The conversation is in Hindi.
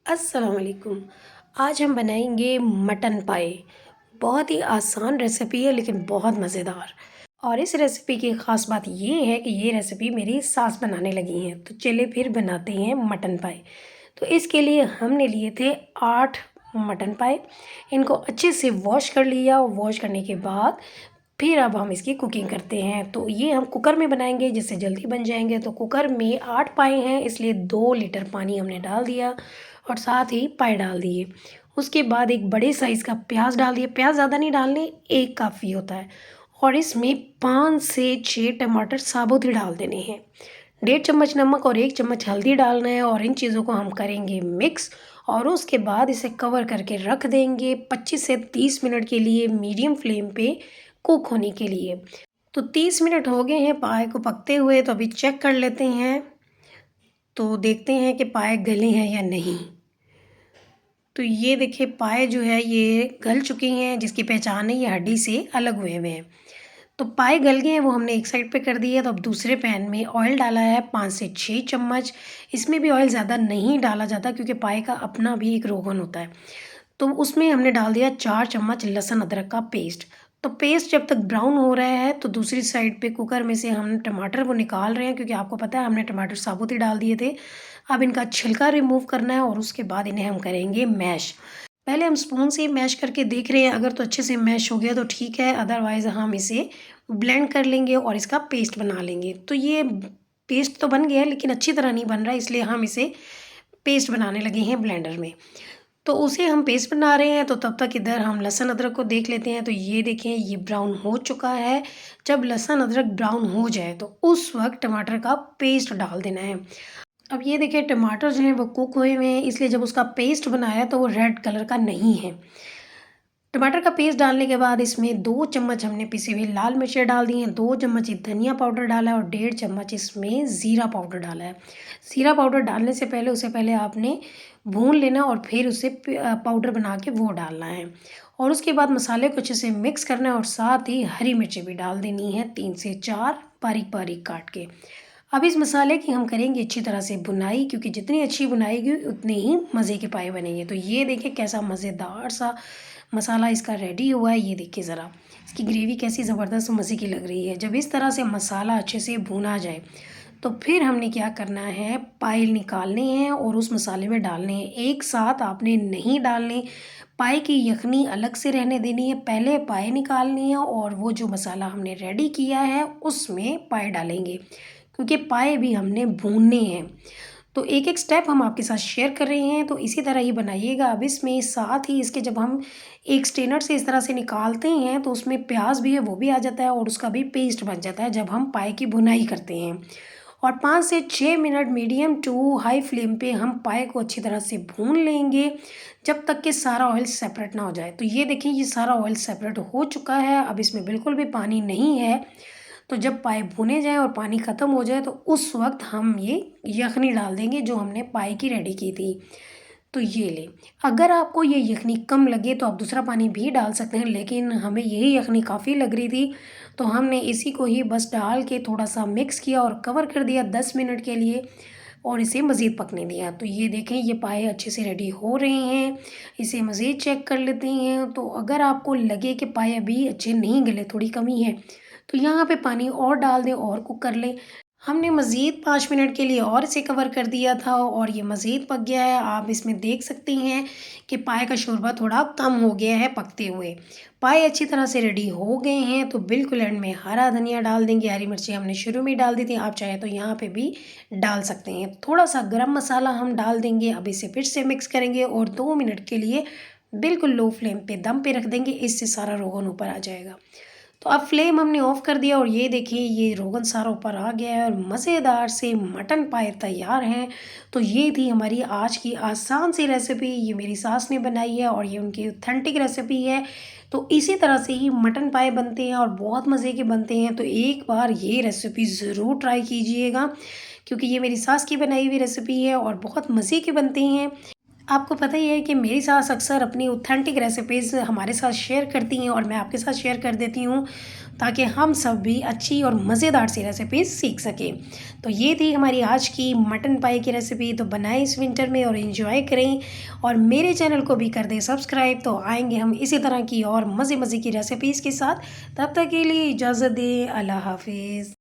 अस्सलाम वालेकुम। आज हम बनाएंगे मटन पाए। बहुत ही आसान रेसिपी है लेकिन बहुत मज़ेदार। और इस रेसिपी की ख़ास बात ये है कि ये रेसिपी मेरी सास बनाने लगी हैं। तो चलिए फिर बनाते हैं मटन पाए। तो इसके लिए हमने लिए थे 8 मटन पाए। इनको अच्छे से वॉश कर लिया। वॉश करने के बाद फिर अब हम इसकी कुकिंग करते हैं। तो ये हम कुकर में बनाएंगे जिससे जल्दी बन जाएंगे। तो कुकर में 8 पाए हैं इसलिए 2 लीटर पानी हमने डाल दिया और साथ ही पाए डाल दिए। उसके बाद एक बड़े साइज़ का प्याज डाल दिए। प्याज ज़्यादा नहीं डालने, एक काफ़ी होता है। और इसमें 5 से 6 टमाटर साबुत ही डाल देने हैं। 1.5 चम्मच नमक और 1 चम्मच हल्दी डालना है और इन चीज़ों को हम करेंगे मिक्स। और उसके बाद इसे कवर करके रख देंगे 25 से 30 मिनट के लिए मीडियम फ्लेम पे कुक होने के लिए। तो 30 मिनट हो गए हैं पाए को पकते हुए। तो अभी चेक कर लेते हैं। तो देखते हैं कि पाए गले हैं या नहीं। तो ये देखिए पाए जो है ये गल चुकी हैं, जिसकी पहचान है ये हड्डी से अलग हुए हुए हैं। तो पाए गल गए हैं, वो हमने एक साइड पे कर दिया। तो अब दूसरे पैन में ऑयल डाला है 5 से 6 चम्मच। इसमें भी ऑयल ज़्यादा नहीं डाला जाता क्योंकि पाए का अपना भी एक रोगन होता है। तो उसमें हमने डाल दिया 4 चम्मच लहसुन अदरक का पेस्ट। तो पेस्ट जब तक ब्राउन हो रहा है तो दूसरी साइड पे कुकर में से हम टमाटर वो निकाल रहे हैं, क्योंकि आपको पता है हमने टमाटर साबुत ही डाल दिए थे। अब इनका छिलका रिमूव करना है और उसके बाद इन्हें हम करेंगे मैश। पहले हम स्पून से मैश करके देख रहे हैं, अगर तो अच्छे से मैश हो गया तो ठीक है, अदरवाइज़ हम इसे ब्लेंड कर लेंगे और इसका पेस्ट बना लेंगे। तो ये पेस्ट तो बन गया है लेकिन अच्छी तरह नहीं बन रहा है, इसलिए हम इसे पेस्ट बनाने लगे हैं ब्लेंडर में। तो उसे हम पेस्ट बना रहे हैं। तो तब तक इधर हम लहसुन अदरक को देख लेते हैं। तो ये देखें ये ब्राउन हो चुका है। जब लहसुन अदरक ब्राउन हो जाए तो उस वक्त टमाटर का पेस्ट डाल देना है। अब ये देखिए टमाटर जो हैं वो कुक हुए हुए हैं, इसलिए जब उसका पेस्ट बनाया तो वो रेड कलर का नहीं है। टमाटर का पेस्ट डालने के बाद इसमें 2 चम्मच हमने पिसी हुई लाल मिर्चें डाल दी हैं, 2 चम्मच धनिया पाउडर डाला है और 1.5 चम्मच इसमें ज़ीरा पाउडर डाला है। ज़ीरा पाउडर डालने से पहले उसे पहले आपने भून लेना और फिर उसे पाउडर बना के वो डालना है। और उसके बाद मसाले को अच्छे से मिक्स करना है और साथ ही हरी मिर्चें भी डाल देनी है 3 से 4 बारीक बारीक काट के। अब इस मसाले की हम करेंगे अच्छी तरह से भुनाई, क्योंकि जितनी अच्छी भुनाएगी उतने ही मज़े के पाए बनेंगे। तो ये देखिए कैसा मज़ेदार सा मसाला इसका रेडी हुआ है। ये देखिए ज़रा इसकी ग्रेवी कैसी ज़बरदस्त मज़े की लग रही है। जब इस तरह से मसाला अच्छे से भुना जाए तो फिर हमने क्या करना है, पाए निकालने हैं और उस मसाले में डालने हैं। एक साथ आपने नहीं डालने, पाए की यखनी अलग से रहने देनी है। पहले पाए निकालनी है और वो जो मसाला हमने रेडी किया है उसमें पाए डालेंगे, क्योंकि पाए भी हमने भूनने हैं। तो एक एक स्टेप हम आपके साथ शेयर कर रहे हैं, तो इसी तरह ही बनाइएगा। अब इसमें साथ ही इसके जब हम एक स्ट्रेनर से इस तरह से निकालते हैं तो उसमें प्याज भी है वो भी आ जाता है और उसका भी पेस्ट बन जाता है जब हम पाए की भुनाई करते हैं। और 5 से 6 minute medium to high flame पे हम पाए को अच्छी तरह से भून लेंगे जब तक कि सारा ऑयल सेपरेट ना हो जाए। तो ये देखिए ये सारा ऑयल सेपरेट हो चुका है। अब इसमें बिल्कुल भी पानी नहीं है। तो जब पाए भुने जाएँ और पानी ख़त्म हो जाए तो उस वक्त हम ये यखनी डाल देंगे जो हमने पाए की रेडी की थी। तो ये लें। अगर आपको ये यखनी कम लगे तो आप दूसरा पानी भी डाल सकते हैं, लेकिन हमें यही यखनी काफ़ी लग रही थी तो हमने इसी को ही बस डाल के थोड़ा-सा मिक्स किया और कवर कर दिया 10 मिनट के लिए और इसे मज़ीद पकने दिया। तो ये देखें ये पाए अच्छे से रेडी हो रहे हैं। इसे मज़ीद चेक कर लेते हैं। तो अगर आपको लगे कि पाए अभी अच्छे नहीं गले, थोड़ी कमी है, तो यहाँ पे पानी और डाल दें और कुक कर लें। हमने मज़ीद 5 मिनट के लिए और इसे कवर कर दिया था और ये मज़ीद पक गया है। आप इसमें देख सकती हैं कि पाए का शोरबा थोड़ा कम हो गया है पकते हुए। पाए अच्छी तरह से रेडी हो गए हैं। तो बिल्कुल एंड में हरा धनिया डाल देंगे। हरी मिर्ची हमने शुरू में डाल दी थी, आप चाहे तो यहाँ पे भी डाल सकते हैं। थोड़ा सा गरम मसाला हम डाल देंगे। अब इसे फिर से मिक्स करेंगे और 2 मिनट के लिए बिल्कुल लो फ्लेम पे दम पे रख देंगे। इससे सारा रोगन ऊपर आ जाएगा। तो अब फ्लेम हमने ऑफ कर दिया और ये देखिए ये रोगन सारा ऊपर आ गया है और मज़ेदार से मटन पाए तैयार हैं। तो ये थी हमारी आज की आसान सी रेसिपी। ये मेरी सास ने बनाई है और ये उनकी ऑथेंटिक रेसिपी है। तो इसी तरह से ही मटन पाए बनते हैं और बहुत मज़े के बनते हैं। तो एक बार ये रेसिपी ज़रूर ट्राई कीजिएगा, क्योंकि ये मेरी सास की बनाई हुई रेसिपी है और बहुत मज़े के बनते हैं। आपको पता ही है कि मेरी सास अक्सर अपनी ऑथेंटिक रेसिपीज़ हमारे साथ शेयर करती हैं और मैं आपके साथ शेयर कर देती हूँ ताकि हम सब भी अच्छी और मज़ेदार सी रेसिपीज़ सीख सकें। तो ये थी हमारी आज की मटन पाई की रेसिपी। तो बनाएं इस विंटर में और एंजॉय करें और मेरे चैनल को भी कर दें सब्सक्राइब। तो आएंगे हम इसी तरह की और मज़े मज़े की रेसिपीज़ के साथ। तब तक के लिए इजाज़त दें। अल्लाह हाफिज़।